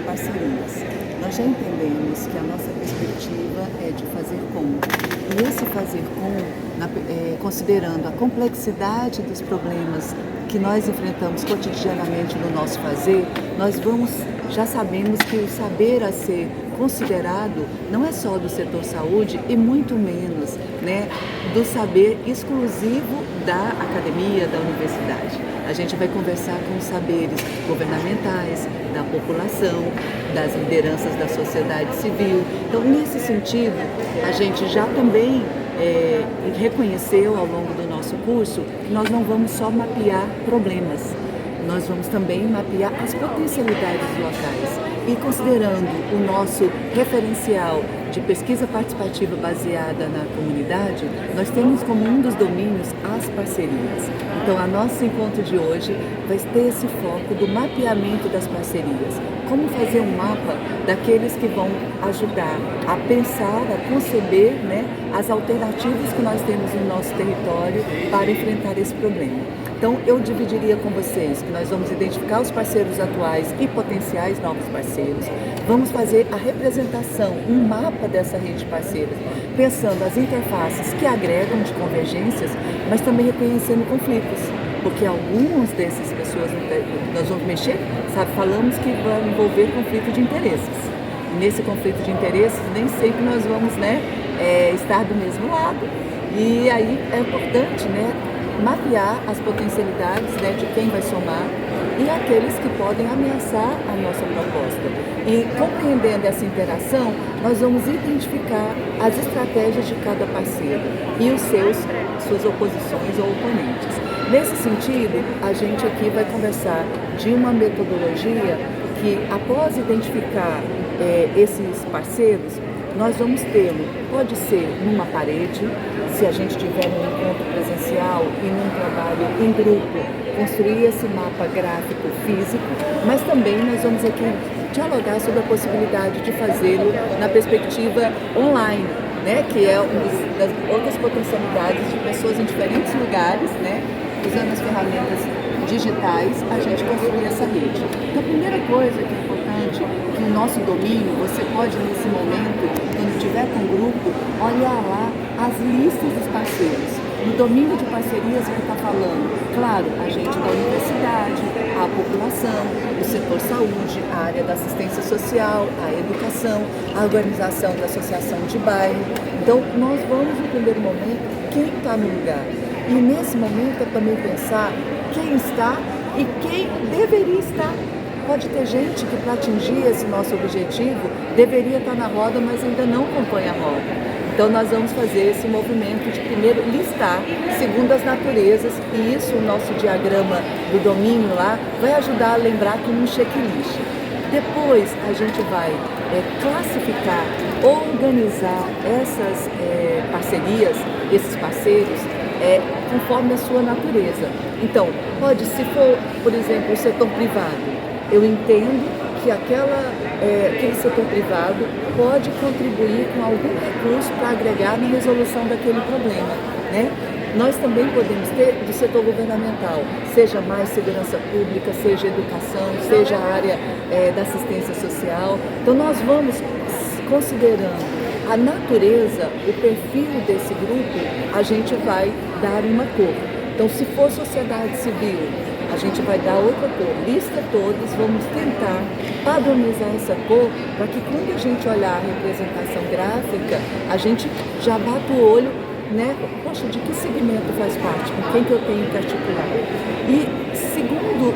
parcerias. Nós já entendemos que a nossa perspectiva é de fazer com. E esse fazer com, considerando a complexidade dos problemas que nós enfrentamos cotidianamente no nosso fazer, já sabemos que o saber a ser considerado não é só do setor saúde e muito menos, né, do saber exclusivo da academia, da universidade. A gente vai conversar com os saberes governamentais, da população, das lideranças da sociedade civil. Então, nesse sentido, a gente já também reconheceu ao longo do nosso curso que nós não vamos só mapear problemas, nós vamos também mapear as potencialidades locais. E considerando o nosso referencial de pesquisa participativa baseada na comunidade, nós temos como um dos domínios as parcerias. Então, o nosso encontro de hoje vai ter esse foco do mapeamento das parcerias. Como fazer um mapa daqueles que vão ajudar a pensar, a conceber, né, as alternativas que nós temos no nosso território para enfrentar esse problema. Então, eu dividiria com vocês que nós vamos identificar os parceiros atuais e potenciais novos parceiros. Vamos fazer a representação, um mapa dessa rede de parceiros, pensando as interfaces que agregam de convergências, mas também reconhecendo conflitos, porque algumas dessas pessoas nós vamos mexer, sabe, falamos que vai envolver conflito de interesses. E nesse conflito de interesses, nem sempre nós vamos, né, estar do mesmo lado. E aí é importante, né, mapear as potencialidades, né, de quem vai somar e aqueles que podem ameaçar a nossa proposta. E compreendendo essa interação, nós vamos identificar as estratégias de cada parceiro e suas oposições ou oponentes. Nesse sentido, a gente aqui vai conversar de uma metodologia que, após identificar esses parceiros, nós vamos tê-lo, pode ser numa parede, se a gente tiver um encontro presencial e num trabalho em grupo, construir esse mapa gráfico físico, mas também nós vamos aqui dialogar sobre a possibilidade de fazê-lo na perspectiva online, né, que é uma das outras potencialidades de pessoas em diferentes lugares, né, usando as ferramentas digitais, a gente construir essa rede. Então, a primeira coisa que é importante, que o nosso domínio, você pode nesse momento, quando estiver com o grupo, olhar lá as listas dos parceiros. No domínio de parcerias que está falando, claro, a gente da universidade, a população, o setor saúde, a área da assistência social, a educação, a organização da associação de bairro. Então, nós vamos, no primeiro momento, quem está no lugar. E nesse momento é também pensar quem está e quem deveria estar. Pode ter gente que, para atingir esse nosso objetivo, deveria estar na roda, mas ainda não acompanha a roda. Então, nós vamos fazer esse movimento de primeiro listar, segundo as naturezas, e isso, o nosso diagrama do domínio lá, vai ajudar a lembrar como um checklist. Depois, a gente vai classificar, organizar essas parcerias, esses parceiros, conforme a sua natureza. Então, se for, por exemplo, o setor privado, eu entendo que aquele setor privado pode contribuir com algum recurso para agregar na resolução daquele problema, né? Nós também podemos ter do setor governamental, seja mais segurança pública, seja educação, seja a área da assistência social. Então, nós vamos considerando a natureza, o perfil desse grupo, a gente vai dar uma cor. Então, se for sociedade civil, a gente vai dar outra cor. Lista todas, vamos tentar padronizar essa cor para que quando a gente olhar a representação gráfica, a gente já bata o olho, né? Poxa, de que segmento faz parte? Com quem que eu tenho que articular? E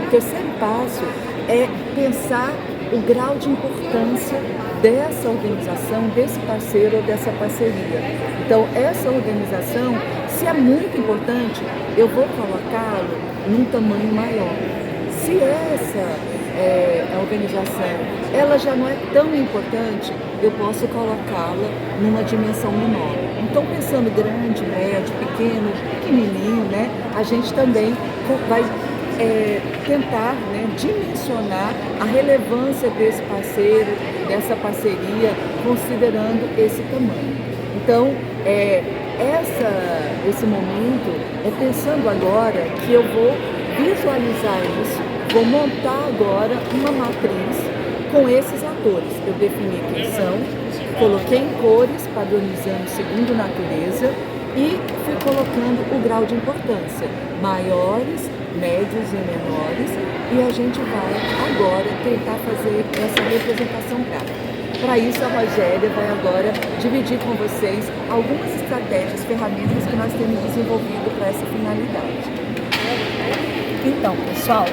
terceiro passo é pensar o grau de importância dessa organização, desse parceiro ou dessa parceria. Então, essa organização, se é muito importante, eu vou colocá-lo num tamanho maior. Se essa a organização, ela já não é tão importante, eu posso colocá-la numa dimensão menor. Então, pensando grande, médio, pequeno, pequenininho, né, a gente também vai tentar, né, dimensionar a relevância desse parceiro, dessa parceria, considerando esse tamanho. Então, esse momento é pensando agora que eu vou visualizar isso, vou montar agora uma matriz com esses atores. Eu defini quem são, coloquei em cores, padronizando segundo natureza, e fui colocando o grau de importância, maiores, médios e menores, e a gente vai agora tentar fazer essa representação gráfica. Para isso, a Rogéria vai agora dividir com vocês algumas estratégias, ferramentas que nós temos desenvolvido para essa finalidade. Então, pessoal,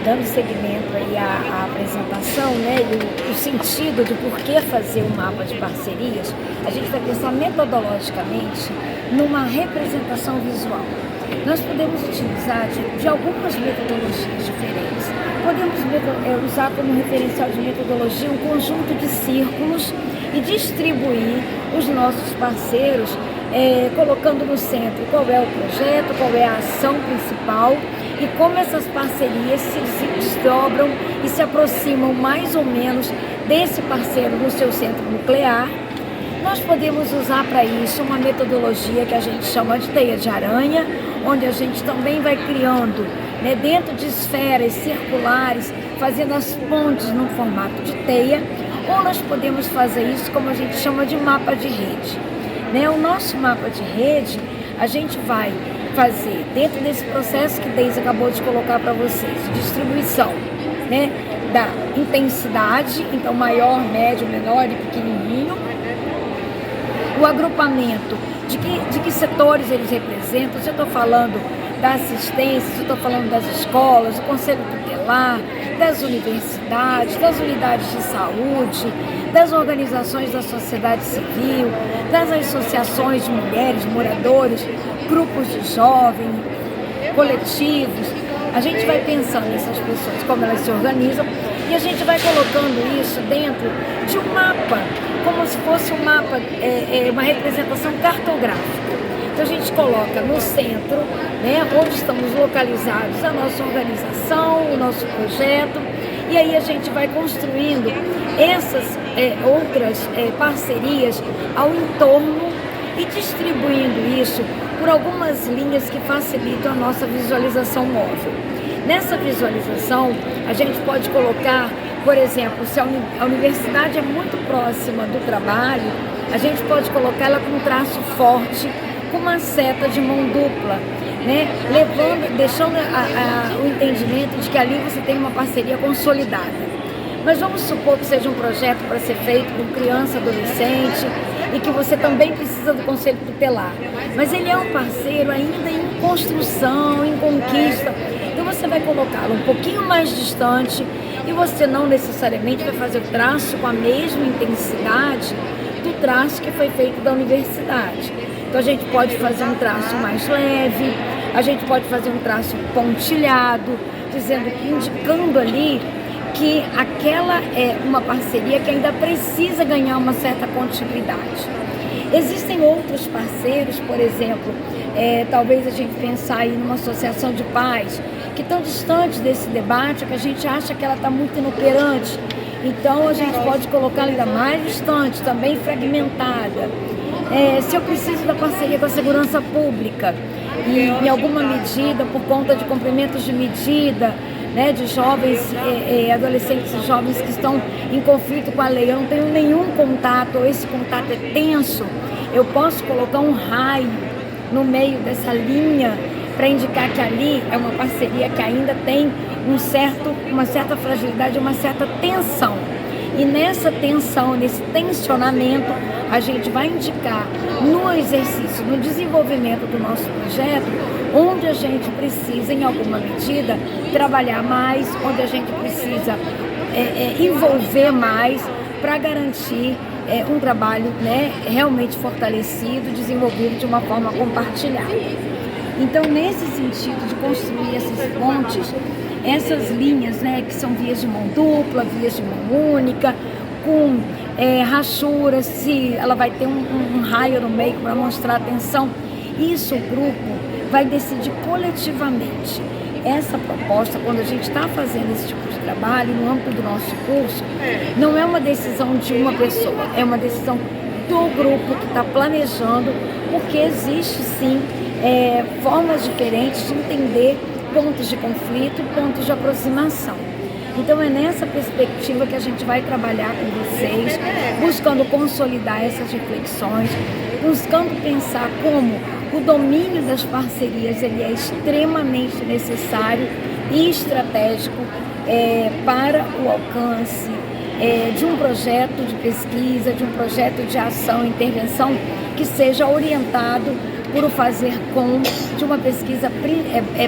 dando seguimento aí à apresentação, né, e o sentido do porquê fazer um mapa de parcerias, a gente vai pensar metodologicamente numa representação visual. Nós podemos utilizar de algumas metodologias diferentes. Podemos usar como referencial de metodologia um conjunto de círculos e distribuir os nossos parceiros, colocando no centro qual é o projeto, qual é a ação principal e como essas parcerias se desdobram e se aproximam mais ou menos desse parceiro no seu centro nuclear. Nós podemos usar para isso uma metodologia que a gente chama de teia de aranha, onde a gente também vai criando, né, dentro de esferas circulares, fazendo as pontes no formato de teia, ou nós podemos fazer isso como a gente chama de mapa de rede. Né? O nosso mapa de rede, a gente vai fazer dentro desse processo que Deise acabou de colocar para vocês, de distribuição, né, da intensidade, então maior, médio, menor e pequenininho, o agrupamento de que setores eles representam. Se eu estou falando da assistência, se eu estou falando das escolas, do conselho tutelar, das universidades, das unidades de saúde, das organizações da sociedade civil, das associações de mulheres, moradores, grupos de jovens, coletivos. A gente vai pensando nessas pessoas, como elas se organizam, e a gente vai colocando isso dentro de um mapa, como se fosse um mapa, uma representação cartográfica. Então a gente coloca no centro, né, onde estamos localizados a nossa organização, o nosso projeto, e aí a gente vai construindo essas outras parcerias ao entorno e distribuindo isso por algumas linhas que facilitam a nossa visualização móvel. Nessa visualização, a gente pode colocar, por exemplo, se a universidade é muito próxima do trabalho, a gente pode colocar ela com um traço forte, com uma seta de mão dupla, né? Deixando o entendimento de que ali você tem uma parceria consolidada. Mas vamos supor que seja um projeto para ser feito com criança, adolescente, e que você também precisa do conselho tutelar. Mas ele é um parceiro ainda em construção, em conquista. Então você vai colocá-lo um pouquinho mais distante e você não necessariamente vai fazer o traço com a mesma intensidade do traço que foi feito da universidade. Então a gente pode fazer um traço mais leve, a gente pode fazer um traço pontilhado, indicando ali que aquela é uma parceria que ainda precisa ganhar uma certa continuidade. Existem outros parceiros, por exemplo, talvez a gente pensar aí numa associação de pais, que estão distantes desse debate, que a gente acha que ela está muito inoperante. Então a gente pode colocá-la ainda mais distante, também fragmentada. Se eu preciso da parceria com a segurança pública, e em alguma medida, por conta de cumprimentos de medida, né, de jovens, adolescentes e jovens que estão em conflito com a lei, eu não tenho nenhum contato, ou esse contato é tenso, eu posso colocar um raio no meio dessa linha para indicar que ali é uma parceria que ainda tem uma certa fragilidade, uma certa tensão. E nessa tensão, nesse tensionamento, a gente vai indicar no exercício, no desenvolvimento do nosso projeto, onde a gente precisa, em alguma medida, trabalhar mais, onde a gente precisa envolver mais para garantir um trabalho, né, realmente fortalecido, desenvolvido de uma forma compartilhada. Então, nesse sentido de construir essas pontes, essas linhas, né, que são vias de mão dupla, vias de mão única, com rachuras, se ela vai ter um raio no meio para mostrar atenção, isso o grupo vai decidir coletivamente. Essa proposta, quando a gente está fazendo esse tipo de trabalho no âmbito do nosso curso, não é uma decisão de uma pessoa, é uma decisão do grupo que está planejando, porque existe sim formas diferentes de entender pontos de conflito, pontos de aproximação. Então é nessa perspectiva que a gente vai trabalhar com vocês, buscando consolidar essas reflexões, buscando pensar como o domínio das parcerias ele é extremamente necessário e estratégico para o alcance de um projeto de pesquisa, de um projeto de ação e intervenção que seja orientado por o fazer com de uma pesquisa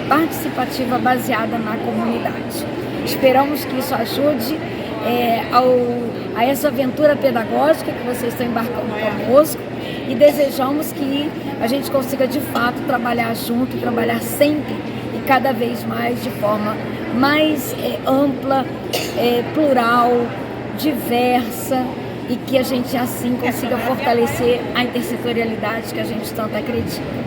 participativa baseada na comunidade. Esperamos que isso ajude a essa aventura pedagógica que vocês estão embarcando conosco e desejamos que a gente consiga de fato trabalhar junto, trabalhar sempre e cada vez mais de forma mais ampla, plural, diversa e que a gente assim consiga fortalecer a intersetorialidade que a gente tanto acredita.